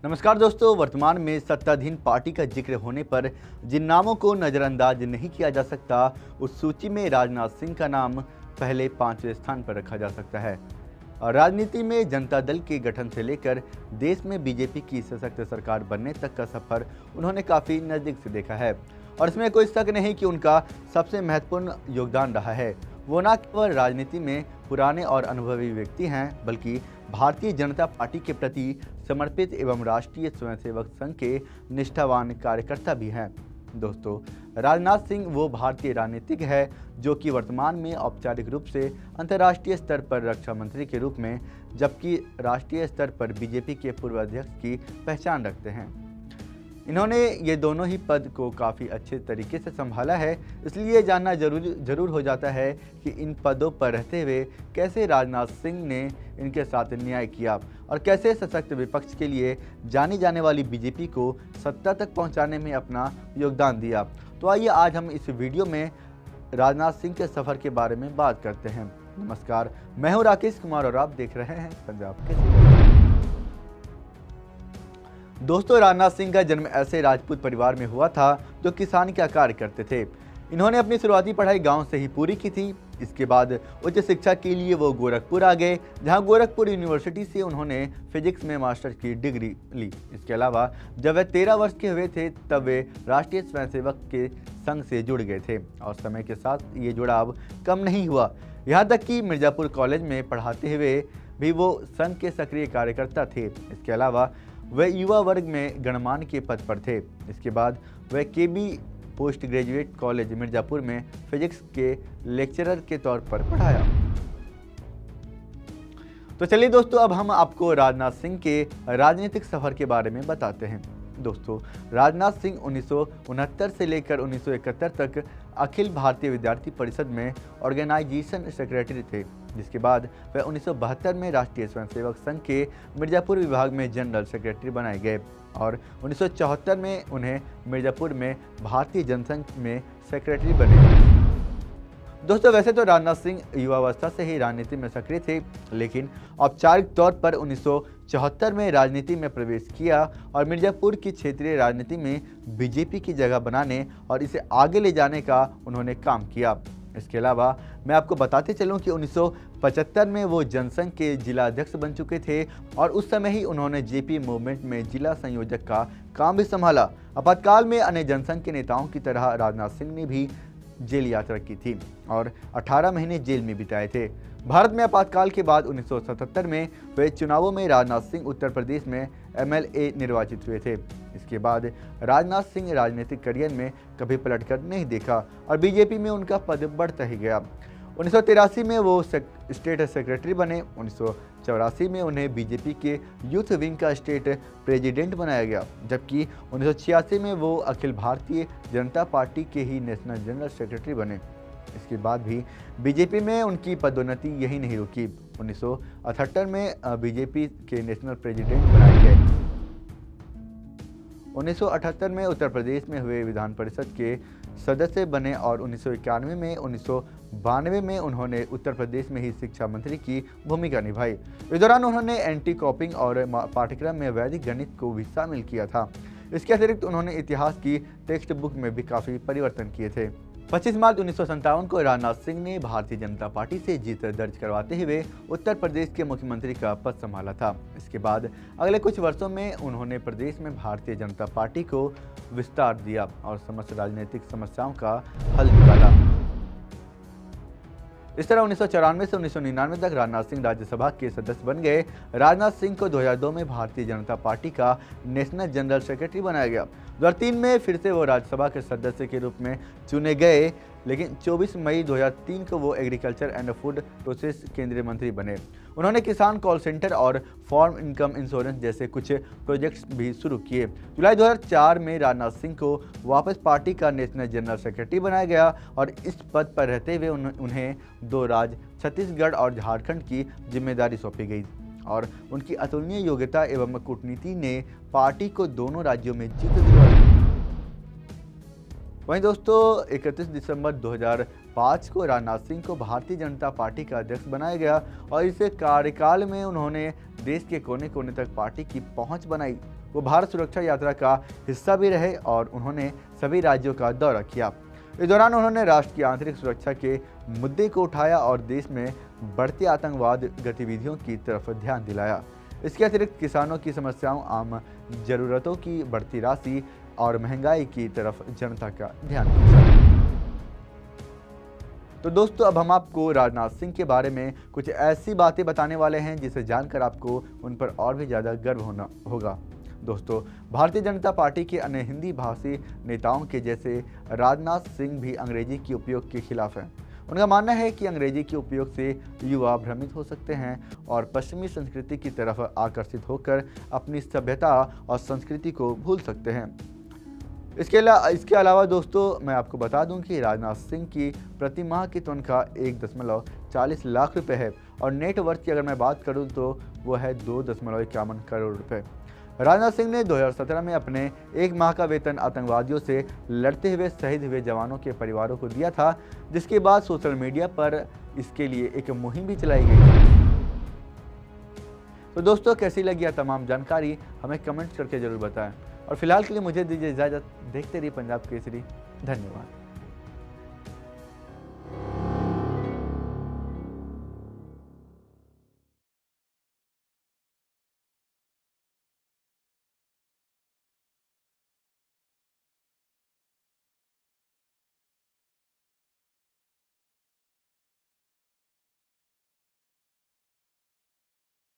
नमस्कार दोस्तों, वर्तमान में सत्ताधीन पार्टी का जिक्र होने पर जिन नामों को नज़रअंदाज नहीं किया जा सकता, उस सूची में राजनाथ सिंह का नाम पहले 5वें स्थान पर रखा जा सकता है। और राजनीति में जनता दल के गठन से लेकर देश में बीजेपी की सशक्त सरकार बनने तक का सफर उन्होंने काफ़ी नज़दीक से देखा है और इसमें कोई शक नहीं कि उनका सबसे महत्वपूर्ण योगदान रहा है। वो न केवल राजनीति में पुराने और अनुभवी व्यक्ति हैं, बल्कि भारतीय जनता पार्टी के प्रति समर्पित एवं राष्ट्रीय स्वयंसेवक संघ के निष्ठावान कार्यकर्ता भी हैं। दोस्तों, राजनाथ सिंह वो भारतीय राजनीतिक है जो कि वर्तमान में औपचारिक रूप से अंतर्राष्ट्रीय स्तर पर रक्षा मंत्री के रूप में, जबकि राष्ट्रीय स्तर पर बीजेपी के पूर्व अध्यक्ष की पहचान रखते हैं। इन्होंने ये दोनों ही पद को काफ़ी अच्छे तरीके से संभाला है, इसलिए जानना जरूर हो जाता है कि इन पदों पर रहते हुए कैसे राजनाथ सिंह ने इनके साथ न्याय किया और कैसे सशक्त विपक्ष के लिए जानी जाने वाली बीजेपी को सत्ता तक पहुंचाने में अपना योगदान दिया। तो आइए आज हम इस वीडियो में राजनाथ सिंह के सफ़र के बारे में बात करते हैं। नमस्कार, मैं हूँ राकेश कुमार और आप देख रहे हैं पंजाब केसरी। दोस्तों, राजनाथ सिंह का जन्म ऐसे राजपूत परिवार में हुआ था जो किसान का कार्य करते थे। इन्होंने अपनी शुरुआती पढ़ाई गांव से ही पूरी की थी। इसके बाद उच्च शिक्षा के लिए वो गोरखपुर आ गए, जहां गोरखपुर यूनिवर्सिटी से उन्होंने फिजिक्स में मास्टर की डिग्री ली। इसके अलावा जब वे 13 वर्ष के हुए थे तब वे राष्ट्रीय स्वयंसेवक के संघ से जुड़ गए थे और समय के साथ ये जुड़ाव कम नहीं हुआ। यहाँ तक कि मिर्ज़ापुर कॉलेज में पढ़ाते हुए भी वो संघ के सक्रिय कार्यकर्ता थे। इसके अलावा वे युवा वर्ग में गणमान्य के पद पर थे। इसके बाद वे केबी पोस्ट ग्रेजुएट कॉलेज मिर्ज़ापुर में फिजिक्स के लेक्चरर के तौर पर पढ़ाया। तो चलिए दोस्तों, अब हम आपको राजनाथ सिंह के राजनीतिक सफर के बारे में बताते हैं। दोस्तों, राजनाथ सिंह 1969 से लेकर 1971 तक अखिल भारतीय विद्यार्थी परिषद में ऑर्गेनाइजेशन सेक्रेटरी थे, जिसके बाद वह 1972 में राष्ट्रीय स्वयंसेवक संघ के मिर्ज़ापुर विभाग में जनरल सेक्रेटरी बनाए गए और 1974 में उन्हें मिर्ज़ापुर में भारतीय जनसंघ में सेक्रेटरी बने। दोस्तों, वैसे तो राजनाथ सिंह युवावस्था से ही राजनीति में सक्रिय थे, लेकिन औपचारिक तौर पर 1974 में राजनीति में प्रवेश किया और मिर्ज़ापुर की क्षेत्रीय राजनीति में बीजेपी की जगह बनाने और इसे आगे ले जाने का उन्होंने काम किया। इसके अलावा मैं आपको बताते चलूं कि 1975 में वो जनसंघ के जिला अध्यक्ष बन चुके थे और उस समय ही उन्होंने जेपी मूवमेंट में जिला संयोजक का काम भी संभाला। आपातकाल में अन्य जनसंघ के नेताओं की तरह राजनाथ सिंह ने भी जेल यात्रा की थी और 18 महीने जेल में बिताए थे। भारत में आपातकाल के बाद 1977 में वे चुनावों में राजनाथ सिंह उत्तर प्रदेश में MLA निर्वाचित हुए थे। इसके बाद राजनाथ सिंह राजनीतिक करियर में कभी पलटकर नहीं देखा और बीजेपी में उनका पद बढ़ता ही गया। 1983 में वो स्टेट सेक्रेटरी बने। 1984 में उन्हें बीजेपी के यूथ विंग का स्टेट प्रेसिडेंट बनाया गया, जबकि 1986 में वो अखिल भारतीय जनता पार्टी के ही नेशनल जनरल सेक्रेटरी बने। इसके बाद भी बीजेपी में उनकी पदोन्नति यही नहीं रुकी। 1978 में बीजेपी के नेशनल प्रेसिडेंट बनाए गए। 1978 में उत्तर प्रदेश में हुए विधान परिषद के सदस्य बने और 1991 में 1992 में उन्होंने उत्तर प्रदेश में ही शिक्षा मंत्री की भूमिका निभाई। इस दौरान उन्होंने एंटी कॉपिंग और पाठ्यक्रम में वैदिक गणित को भी शामिल किया था। इसके अतिरिक्त उन्होंने इतिहास की टेक्स्ट बुक में भी काफ़ी परिवर्तन किए थे। 25 मार्च 1957 को राजनाथ सिंह ने भारतीय जनता पार्टी से जीत दर्ज करवाते हुए उत्तर प्रदेश के मुख्यमंत्री का पद संभाला था। इसके बाद अगले कुछ वर्षों में उन्होंने प्रदेश में भारतीय जनता पार्टी को विस्तार दिया और समस्त राजनीतिक समस्याओं का हल निकाला। इस तरह 1994 से 1999 तक राजनाथ सिंह राज्यसभा के सदस्य बन गए। राजनाथ सिंह को 2002 में भारतीय जनता पार्टी का नेशनल जनरल सेक्रेटरी बनाया गया। 2003 में फिर से वो राज्यसभा के सदस्य के रूप में चुने गए, लेकिन 24 मई 2003 को वो एग्रीकल्चर एंड फूड प्रोसेस केंद्रीय मंत्री बने। उन्होंने किसान कॉल सेंटर और फार्म इनकम इंश्योरेंस जैसे कुछ प्रोजेक्ट्स भी शुरू किए। जुलाई 2004 में राजनाथ सिंह को वापस पार्टी का नेशनल जनरल सेक्रेटरी बनाया गया और इस पद पर रहते हुए उन्हें 2 राज्य छत्तीसगढ़ और झारखंड की जिम्मेदारी सौंपी गई और उनकी अतुलनीय योग्यता एवं कूटनीति ने पार्टी को दोनों राज्यों में जीत दिलवाई। वहीं दोस्तों, 31 दिसंबर 2005 को राजनाथ सिंह को भारतीय जनता पार्टी का अध्यक्ष बनाया गया और इस कार्यकाल में उन्होंने देश के कोने कोने तक पार्टी की पहुंच बनाई। वो भारत सुरक्षा यात्रा का हिस्सा भी रहे और उन्होंने सभी राज्यों का दौरा किया। इस दौरान उन्होंने राष्ट्र की आंतरिक सुरक्षा के मुद्दे को उठाया और देश में बढ़ती आतंकवाद गतिविधियों की तरफ ध्यान दिलाया। इसके अतिरिक्त किसानों की समस्याओं, आम जरूरतों की बढ़ती राशि और महंगाई की तरफ जनता का ध्यान खींचा। तो दोस्तों, अब हम आपको राजनाथ सिंह के बारे में कुछ ऐसी बातें बताने वाले हैं जिसे जानकर आपको उन पर और भी ज़्यादा गर्व होना होगा। दोस्तों, भारतीय जनता पार्टी के अन्य हिंदी भाषी नेताओं के जैसे राजनाथ सिंह भी अंग्रेजी के उपयोग के खिलाफ हैं। उनका मानना है कि अंग्रेजी के उपयोग से युवा भ्रमित हो सकते हैं और पश्चिमी संस्कृति की तरफ आकर्षित होकर अपनी सभ्यता और संस्कृति को भूल सकते हैं। इसके अलावा दोस्तों, मैं आपको बता दूं कि राजनाथ सिंह की प्रति माह की तनख्वाह 1.40 लाख रुपए है और नेट वर्थ की अगर मैं बात करूं तो वो है 2.51 करोड़ रुपए। राजनाथ सिंह ने 2017 में अपने एक माह का वेतन आतंकवादियों से लड़ते हुए शहीद हुए जवानों के परिवारों को दिया था, जिसके बाद सोशल मीडिया पर इसके लिए एक मुहिम भी चलाई गई। तो दोस्तों, कैसी लगी यह तमाम जानकारी हमें कमेंट करके जरूर बताएं और फिलहाल के लिए मुझे दीजिए इजाज़त। देखते रहिए पंजाब केसरी। धन्यवाद।